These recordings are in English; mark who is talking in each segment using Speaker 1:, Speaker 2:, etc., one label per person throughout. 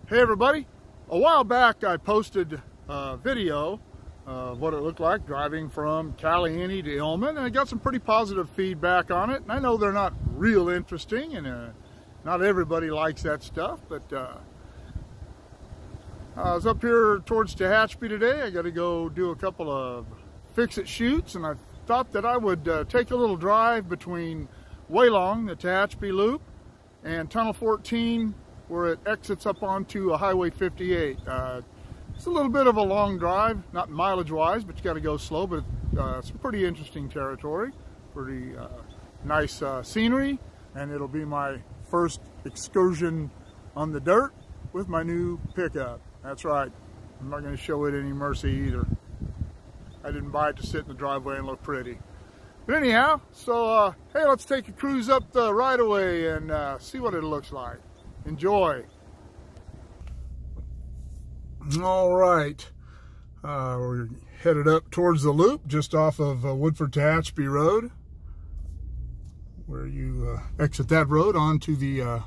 Speaker 1: Hey everybody, a while back I posted a video of what it looked like driving from Caliente to Illman, and I got some pretty positive feedback on it. And I know they're not real interesting, and not everybody likes that stuff, but I was up here towards Tehachapi today. I got to go do a couple of fix-it shoots, and I thought that I would take a little drive between Walong, the Tehachapi loop, and Tunnel 14, where it exits up onto a Highway 58. It's a little bit of a long drive, not mileage-wise, but you got to go slow, but it's pretty interesting territory, pretty nice scenery, and it'll be my first excursion on the dirt with my new pickup. That's right, I'm not going to show it any mercy either. I didn't buy it to sit in the driveway and look pretty. But anyhow, so hey, let's take a cruise up the right-of-way and see what it looks like. Enjoy. All right, we're headed up towards the loop just off of Woodford Tehachapi Road, where you exit that road onto the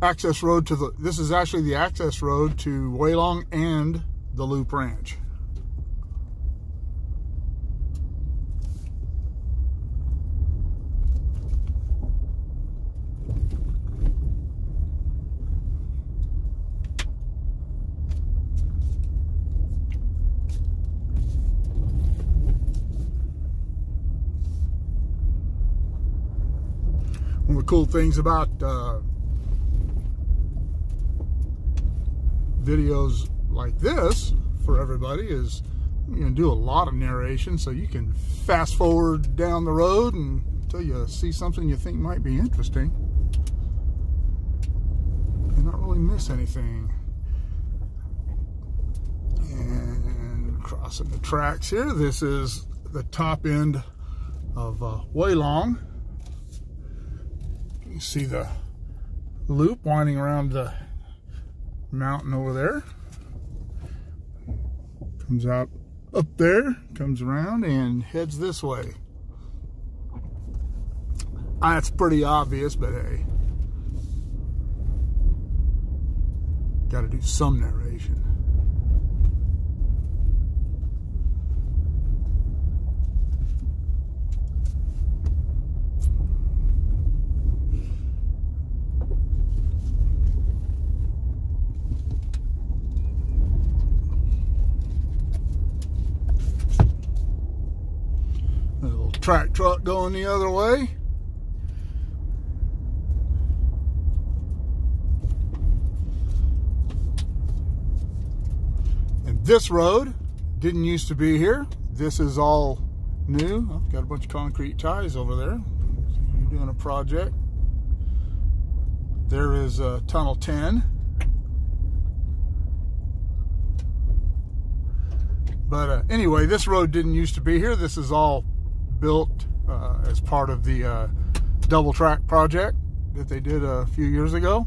Speaker 1: access road to the, this is actually the access road to Walong and the Loop Ranch. One of the cool things about videos like this for everybody is you can do a lot of narration, so you can fast forward down the road until you see something you think might be interesting and not really miss anything. And crossing the tracks here, this is the top end of Walong. You see the loop winding around the mountain over there. Comes out up there, comes around and heads this way. That's pretty obvious, but hey, got to do some narration. Track truck going the other way. And this road didn't used to be here. This is all new. I've got a bunch of concrete ties over there. You're doing a project. There is Tunnel 10. But anyway, this road didn't used to be here. This is all built as part of the double track project that they did a few years ago.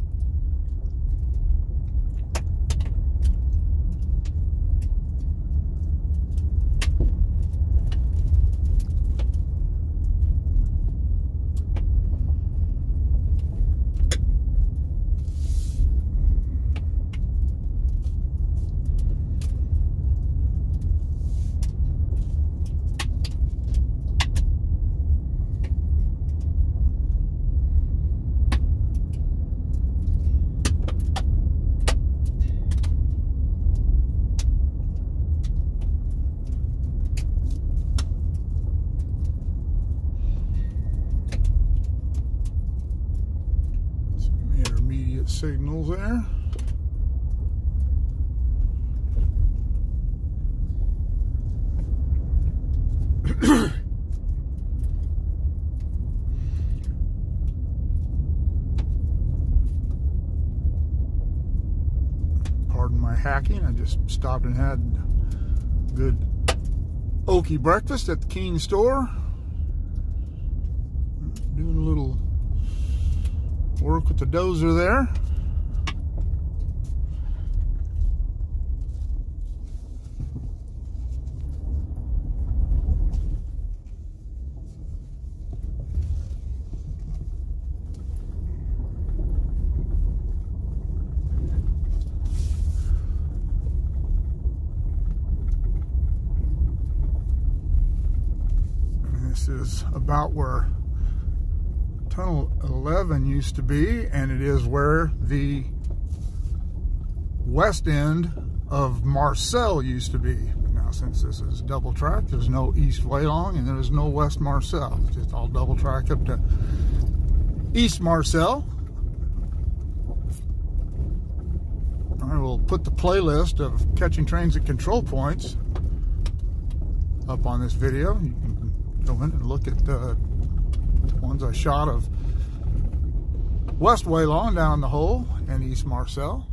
Speaker 1: Signals there. Pardon my hacking, I just stopped and had good oaky breakfast at the Keene store. Doing a little work with the dozer there. This is about where Tunnel 11 used to be, and it is where the west end of Marcel used to be. But now, since this is double track, there's no East Walong and there's no West Marcel. It's just all double track up to East Marcel. I will put the playlist of catching trains at control points up on this video. You can go in and look at the ones I shot of West Walong down the hole and East Marcel.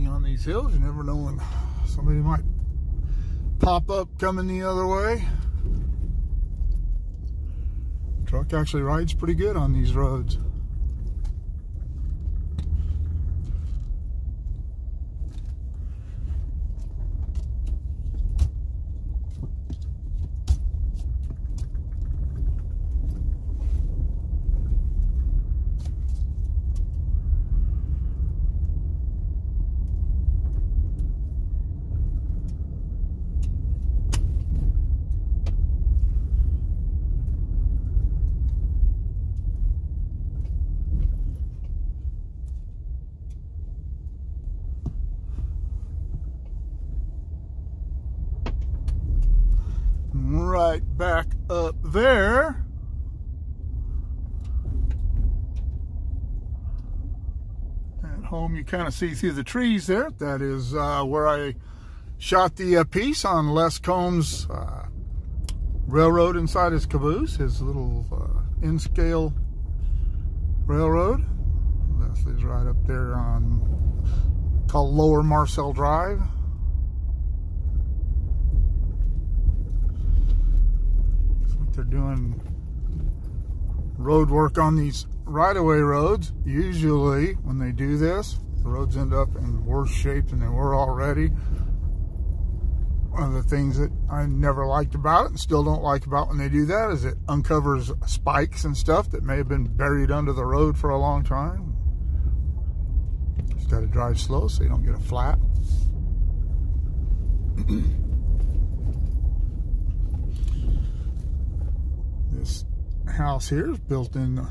Speaker 1: On these hills, you never know when somebody might pop up coming the other way. Truck actually rides pretty good on these roads. Right back up there. At home, you kind of see through the trees there. That is where I shot the piece on Les Combs' railroad inside his caboose, his little in-scale railroad. This is right up there on, called Lower Marcel Drive. They're doing road work on these right-of-way roads. Usually when they do this, the roads end up in worse shape than they were already. One of the things that I never liked about it and still don't like about when they do that is it uncovers spikes and stuff that may have been buried under the road for a long time. Just got to drive slow so you don't get a flat. This house here is built in a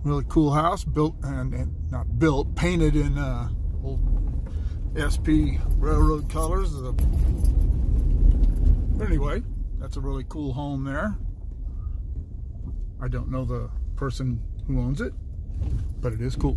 Speaker 1: really cool house, built and not built, painted in old SP railroad colors. But anyway, that's a really cool home there. I don't know the person who owns it, but it is cool.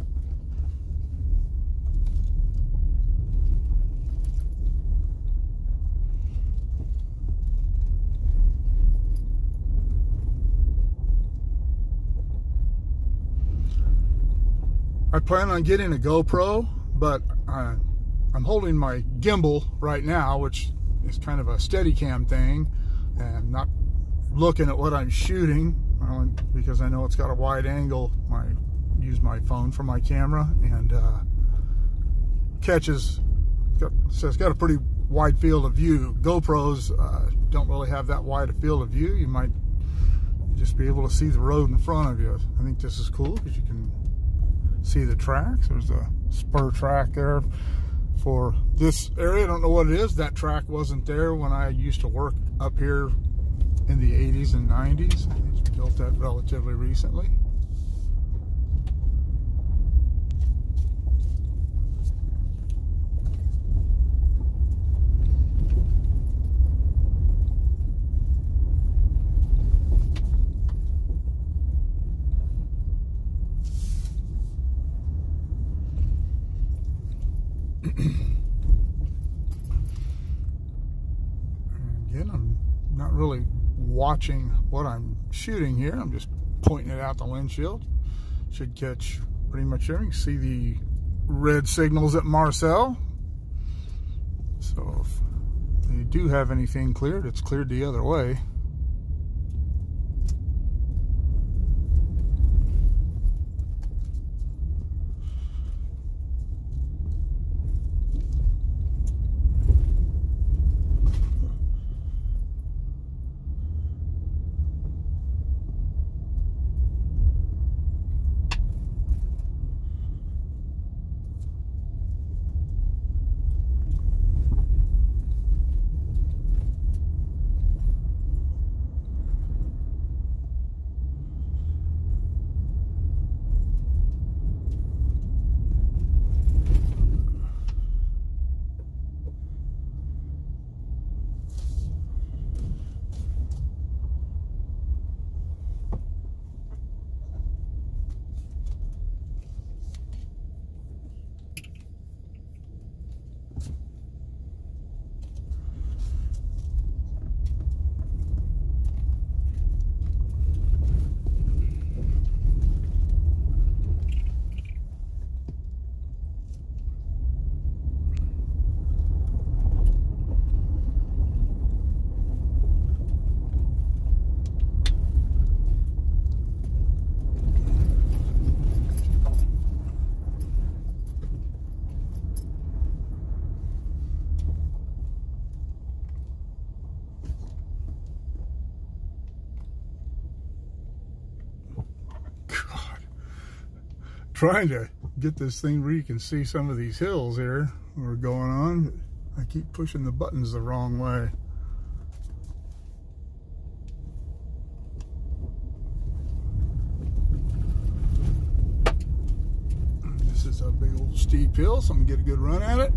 Speaker 1: I plan on getting a GoPro, but I'm holding my gimbal right now, which is kind of a Steadicam thing, and not looking at what I'm shooting because I know it's got a wide angle. I use my phone for my camera, and catches. So it's got a pretty wide field of view. GoPros don't really have that wide a field of view. You might just be able to see the road in front of you. I think this is cool because you can see the tracks. There's a spur track there for this area. I don't know what it is. That track wasn't there when I used to work up here in the 80s and 90s. It's built that relatively recently. Again, I'm not really watching what I'm shooting here. I'm just pointing it out the windshield. Should catch pretty much everything. You can see the red signals at Marcel. So if they do have anything cleared, it's cleared the other way. trying to get this thing where you can see some of these hills here we're going on. I keep pushing the buttons the wrong way. This is a big old steep hill, so I'm gonna get a good run at it.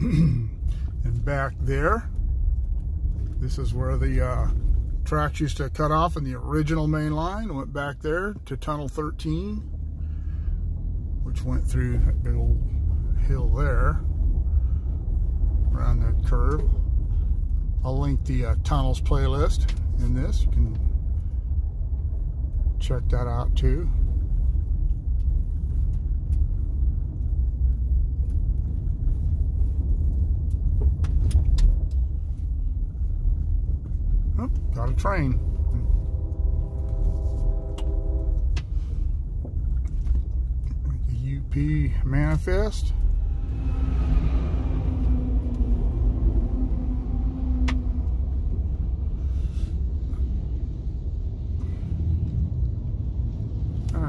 Speaker 1: And back there, this is where the tracks used to cut off in the original main line. Went back there to tunnel 13, which went through that big old hill there around that curve. I'll link the tunnels playlist in this. You can check that out too. Oh, got a train. The UP manifest.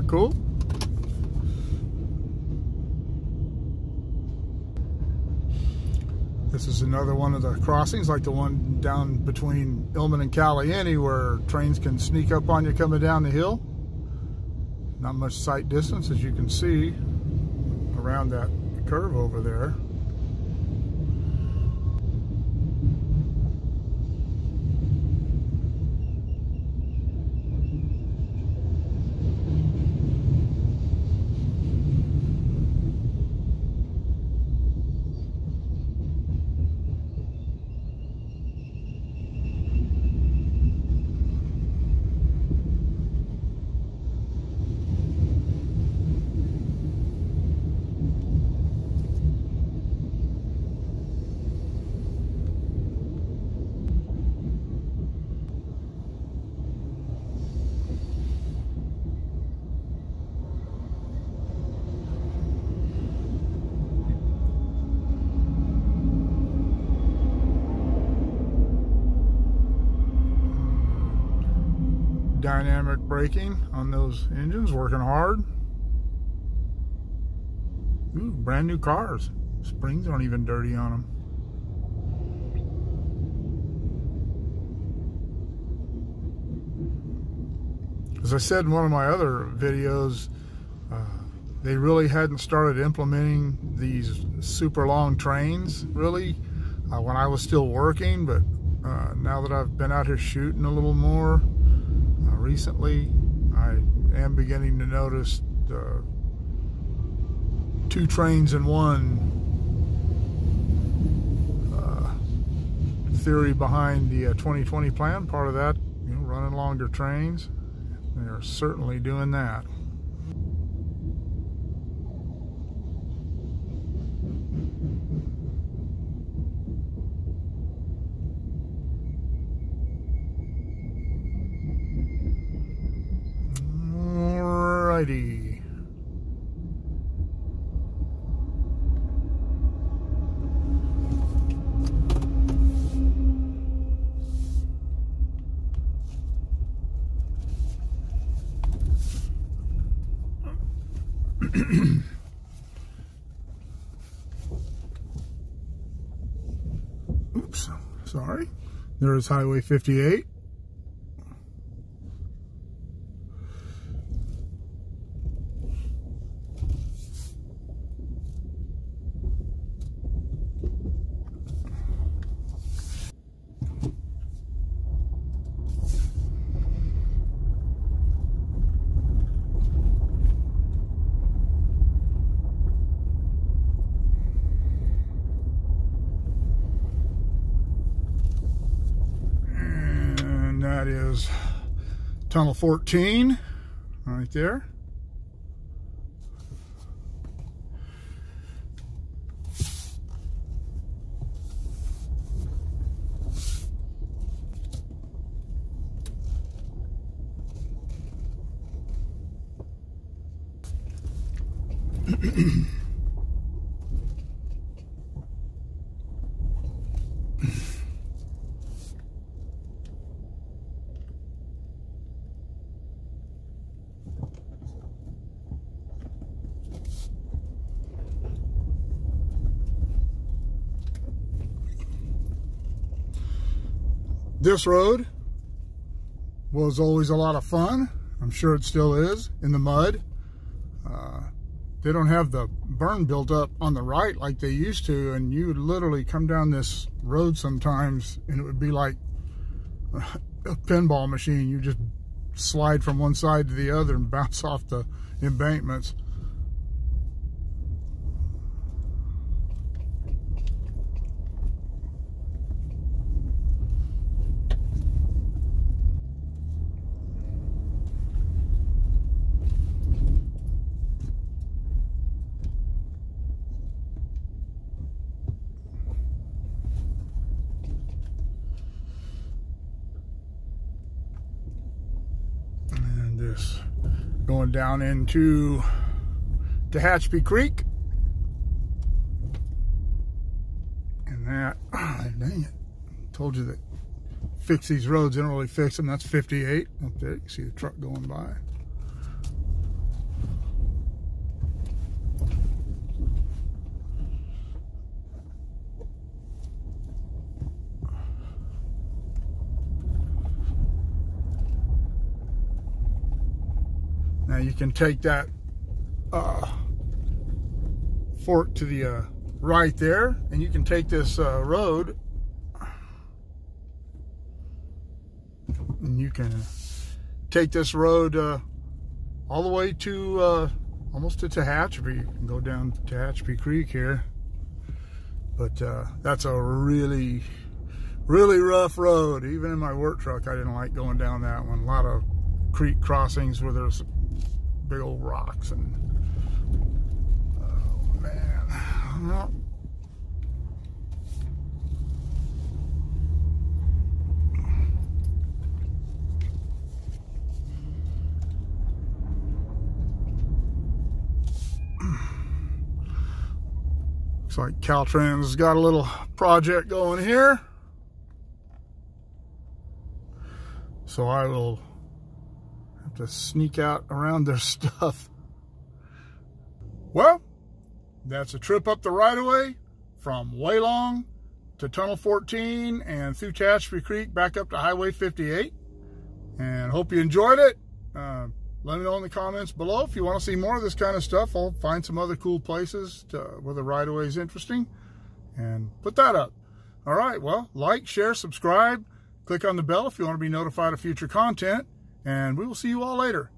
Speaker 1: Cool. This is another one of the crossings, like the one down between Illman and Caliente, where trains can sneak up on you coming down the hill. Not much sight distance, as you can see, around that curve over there. Dynamic braking on those engines, working hard. Ooh, brand new cars. Springs aren't even dirty on them. As I said in one of my other videos, they really hadn't started implementing these super long trains, really, when I was still working, but now that I've been out here shooting a little more recently, I am beginning to notice two trains in one theory behind the 2020 plan. Part of that, you know, running longer trains. They're certainly doing that. Alrighty. Oops, sorry. There's Highway 58. That is Tunnel 14 right there. This road was always a lot of fun. I'm sure it still is, in the mud. They don't have the burn built up on the right like they used to, and you would literally come down this road sometimes and it would be like a pinball machine. You just slide from one side to the other and bounce off the embankments. This going down into Tehachapi Creek, and that, dang it, told you that fix these roads, they don't really fix them. That's 58 up there. You can see the truck going by. Now you can take that fork to the right there, and you can take this road, and you can take this road all the way to almost to Tehachapi. You can go down Tehachapi Creek here, but that's a really rough road. Even in my work truck, I didn't like going down that one. A lot of creek crossings where there's big old rocks, and oh man, well, looks like Caltrans has got a little project going here, so I will to sneak out around their stuff. Well, that's a trip up the right-of-way from Walong to Tunnel 14 and through Tehachapi Creek back up to Highway 58. And hope you enjoyed it. Let me know in the comments below if you want to see more of this kind of stuff. I'll find some other cool places where the right-of-way is interesting and put that up. All right, well, like, share, subscribe, click on the bell if you want to be notified of future content. And we will see you all later.